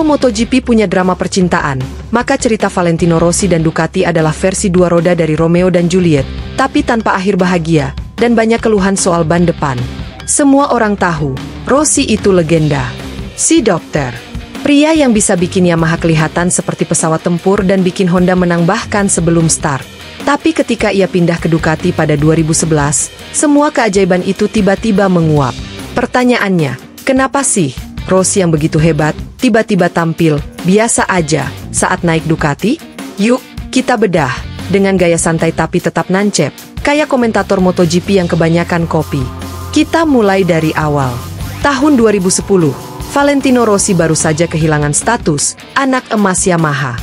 Kalau MotoGP punya drama percintaan, maka cerita Valentino Rossi dan Ducati adalah versi dua roda dari Romeo dan Juliet, tapi tanpa akhir bahagia, dan banyak keluhan soal ban depan. Semua orang tahu, Rossi itu legenda. Si dokter. Pria yang bisa bikin Yamaha kelihatan seperti pesawat tempur dan bikin Honda menang bahkan sebelum start. Tapi ketika ia pindah ke Ducati pada 2011, semua keajaiban itu tiba-tiba menguap. Pertanyaannya, kenapa sih Rossi yang begitu hebat, tiba-tiba tampil biasa aja saat naik Ducati? Yuk, kita bedah dengan gaya santai tapi tetap nancep, kayak komentator MotoGP yang kebanyakan kopi. Kita mulai dari awal. Tahun 2010, Valentino Rossi baru saja kehilangan status anak emas Yamaha.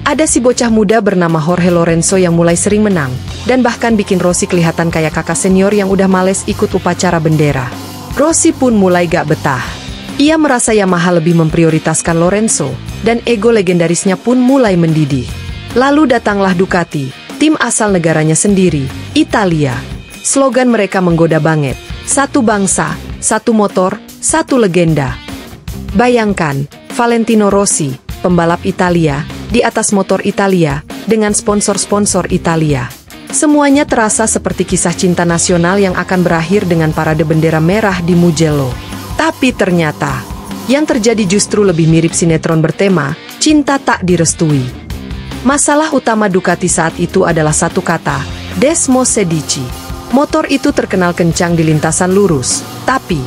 Ada si bocah muda bernama Jorge Lorenzo yang mulai sering menang, dan bahkan bikin Rossi kelihatan kayak kakak senior yang udah males ikut upacara bendera. Rossi pun mulai gak betah. Ia merasa Yamaha lebih memprioritaskan Lorenzo, dan ego legendarisnya pun mulai mendidih. Lalu datanglah Ducati, tim asal negaranya sendiri, Italia. Slogan mereka menggoda banget, satu bangsa, satu motor, satu legenda. Bayangkan, Valentino Rossi, pembalap Italia, di atas motor Italia, dengan sponsor-sponsor Italia. Semuanya terasa seperti kisah cinta nasional yang akan berakhir dengan parade bendera merah di Mugello. Tapi ternyata, yang terjadi justru lebih mirip sinetron bertema, cinta tak direstui. Masalah utama Ducati saat itu adalah satu kata, Desmosedici. Motor itu terkenal kencang di lintasan lurus, tapi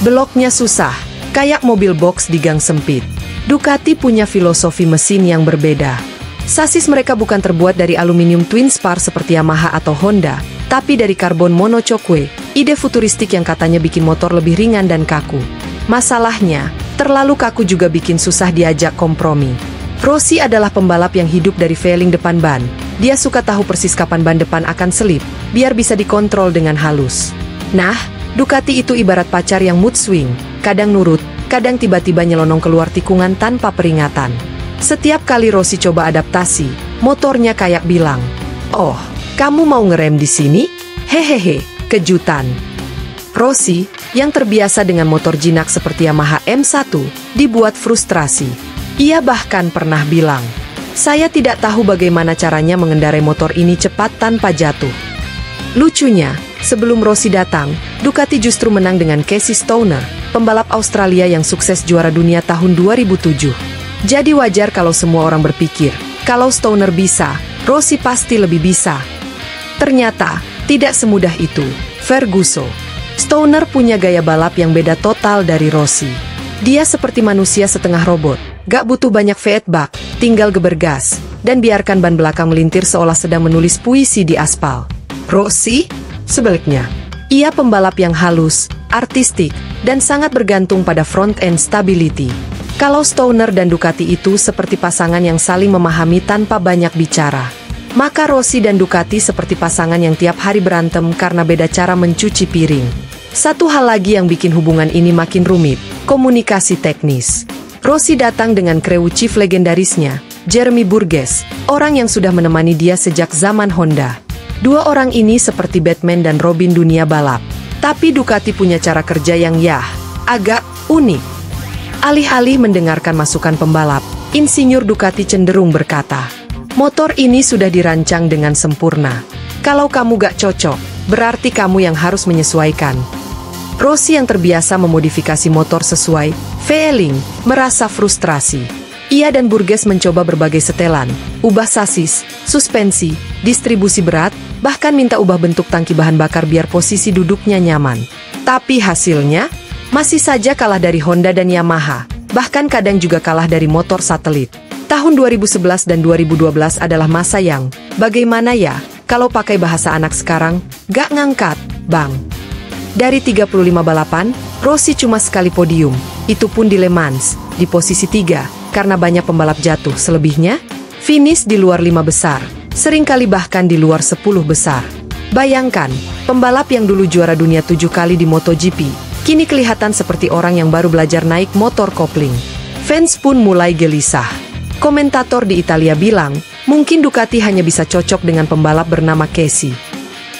beloknya susah, kayak mobil box di gang sempit. Ducati punya filosofi mesin yang berbeda. Sasis mereka bukan terbuat dari aluminium twin spar seperti Yamaha atau Honda, tapi dari karbon monocoque, ide futuristik yang katanya bikin motor lebih ringan dan kaku. Masalahnya, terlalu kaku juga bikin susah diajak kompromi. Rossi adalah pembalap yang hidup dari failing depan ban. Dia suka tahu persis kapan ban depan akan selip, biar bisa dikontrol dengan halus. Nah, Ducati itu ibarat pacar yang mood swing, kadang nurut, kadang tiba-tiba nyelonong keluar tikungan tanpa peringatan. Setiap kali Rossi coba adaptasi, motornya kayak bilang, "Oh, kamu mau ngerem di sini? Hehehe, kejutan." Rossi, yang terbiasa dengan motor jinak seperti Yamaha M1, dibuat frustrasi. Ia bahkan pernah bilang, "Saya tidak tahu bagaimana caranya mengendarai motor ini cepat tanpa jatuh." Lucunya, sebelum Rossi datang, Ducati justru menang dengan Casey Stoner, pembalap Australia yang sukses juara dunia tahun 2007. Jadi wajar kalau semua orang berpikir, kalau Stoner bisa, Rossi pasti lebih bisa. Ternyata, tidak semudah itu. Ferguson. Stoner punya gaya balap yang beda total dari Rossi. Dia seperti manusia setengah robot, gak butuh banyak feedback, tinggal gebergas, dan biarkan ban belakang melintir seolah sedang menulis puisi di aspal. Rossi, sebaliknya, ia pembalap yang halus, artistik, dan sangat bergantung pada front-end stability. Kalau Stoner dan Ducati itu seperti pasangan yang saling memahami tanpa banyak bicara, maka Rossi dan Ducati seperti pasangan yang tiap hari berantem karena beda cara mencuci piring. Satu hal lagi yang bikin hubungan ini makin rumit, komunikasi teknis. Rossi datang dengan crew chief legendarisnya, Jeremy Burgess, orang yang sudah menemani dia sejak zaman Honda. Dua orang ini seperti Batman dan Robin dunia balap. Tapi Ducati punya cara kerja yang agak unik. Alih-alih mendengarkan masukan pembalap, insinyur Ducati cenderung berkata, "Motor ini sudah dirancang dengan sempurna. Kalau kamu gak cocok, berarti kamu yang harus menyesuaikan." Rossi yang terbiasa memodifikasi motor sesuai feeling, merasa frustrasi. Ia dan Burgess mencoba berbagai setelan, ubah sasis, suspensi, distribusi berat, bahkan minta ubah bentuk tangki bahan bakar biar posisi duduknya nyaman. Tapi hasilnya, masih saja kalah dari Honda dan Yamaha, bahkan kadang juga kalah dari motor satelit. Tahun 2011 dan 2012 adalah masa yang, bagaimana ya, kalau pakai bahasa anak sekarang, gak ngangkat, bang. Dari 35 balapan, Rossi cuma sekali podium, itu pun di Le Mans, di posisi 3, karena banyak pembalap jatuh. Selebihnya, finish di luar 5 besar, seringkali bahkan di luar 10 besar. Bayangkan, pembalap yang dulu juara dunia 7 kali di MotoGP, kini kelihatan seperti orang yang baru belajar naik motor kopling. Fans pun mulai gelisah. Komentator di Italia bilang, mungkin Ducati hanya bisa cocok dengan pembalap bernama Casey.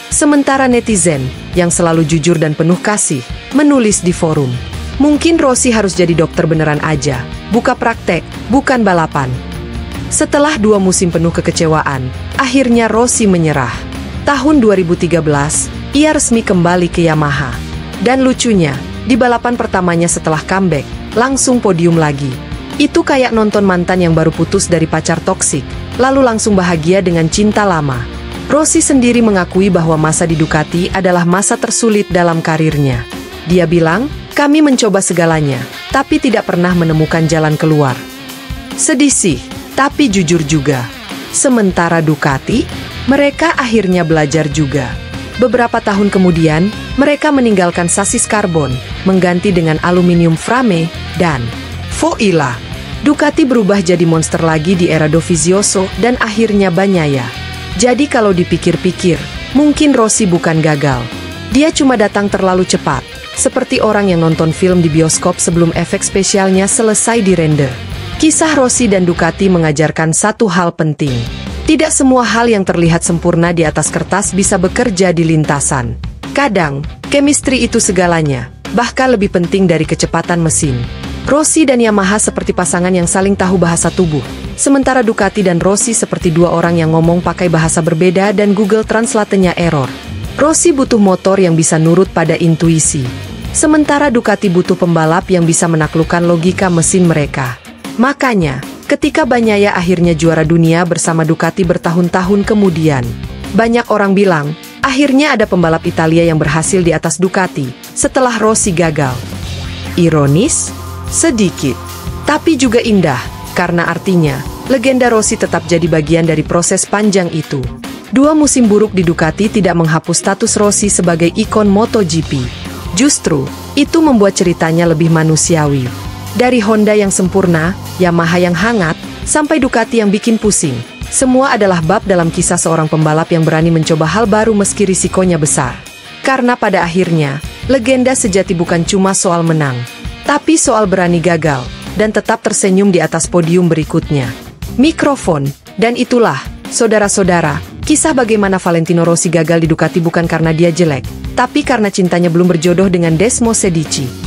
Sementara netizen, yang selalu jujur dan penuh kasih, menulis di forum, Mungkin Rossi harus jadi dokter beneran aja, buka praktek, bukan balapan. Setelah 2 musim penuh kekecewaan, akhirnya Rossi menyerah. Tahun 2013, ia resmi kembali ke Yamaha. Dan lucunya, di balapan pertamanya setelah comeback, langsung podium lagi. Itu kayak nonton mantan yang baru putus dari pacar toksik, lalu langsung bahagia dengan cinta lama. Rossi sendiri mengakui bahwa masa di Ducati adalah masa tersulit dalam karirnya. Dia bilang, "Kami mencoba segalanya, tapi tidak pernah menemukan jalan keluar." Sedih sih, tapi jujur juga. Sementara Ducati, mereka akhirnya belajar juga. Beberapa tahun kemudian, mereka meninggalkan sasis karbon, mengganti dengan aluminium frame, dan Foila. Ducati berubah jadi monster lagi di era Dovizioso dan akhirnya Bagnaia. Jadi kalau dipikir-pikir, mungkin Rossi bukan gagal. Dia cuma datang terlalu cepat. Seperti orang yang nonton film di bioskop sebelum efek spesialnya selesai dirender. Kisah Rossi dan Ducati mengajarkan satu hal penting. Tidak semua hal yang terlihat sempurna di atas kertas bisa bekerja di lintasan. Kadang, chemistry itu segalanya, bahkan lebih penting dari kecepatan mesin. Rossi dan Yamaha seperti pasangan yang saling tahu bahasa tubuh. Sementara Ducati dan Rossi seperti 2 orang yang ngomong pakai bahasa berbeda dan Google Translate-nya error. Rossi butuh motor yang bisa nurut pada intuisi. Sementara Ducati butuh pembalap yang bisa menaklukkan logika mesin mereka. Makanya, ketika Bagnaia akhirnya juara dunia bersama Ducati bertahun-tahun kemudian, banyak orang bilang, akhirnya ada pembalap Italia yang berhasil di atas Ducati, setelah Rossi gagal. Ironis? Sedikit. Tapi juga indah, karena artinya, legenda Rossi tetap jadi bagian dari proses panjang itu. 2 musim buruk di Ducati tidak menghapus status Rossi sebagai ikon MotoGP. Justru, itu membuat ceritanya lebih manusiawi. Dari Honda yang sempurna, Yamaha yang hangat, sampai Ducati yang bikin pusing. Semua adalah bab dalam kisah seorang pembalap yang berani mencoba hal baru meski risikonya besar. Karena pada akhirnya, legenda sejati bukan cuma soal menang, tapi soal berani gagal, dan tetap tersenyum di atas podium berikutnya. Mikrofon, dan itulah, saudara-saudara, kisah bagaimana Valentino Rossi gagal di Ducati bukan karena dia jelek, tapi karena cintanya belum berjodoh dengan Desmosedici.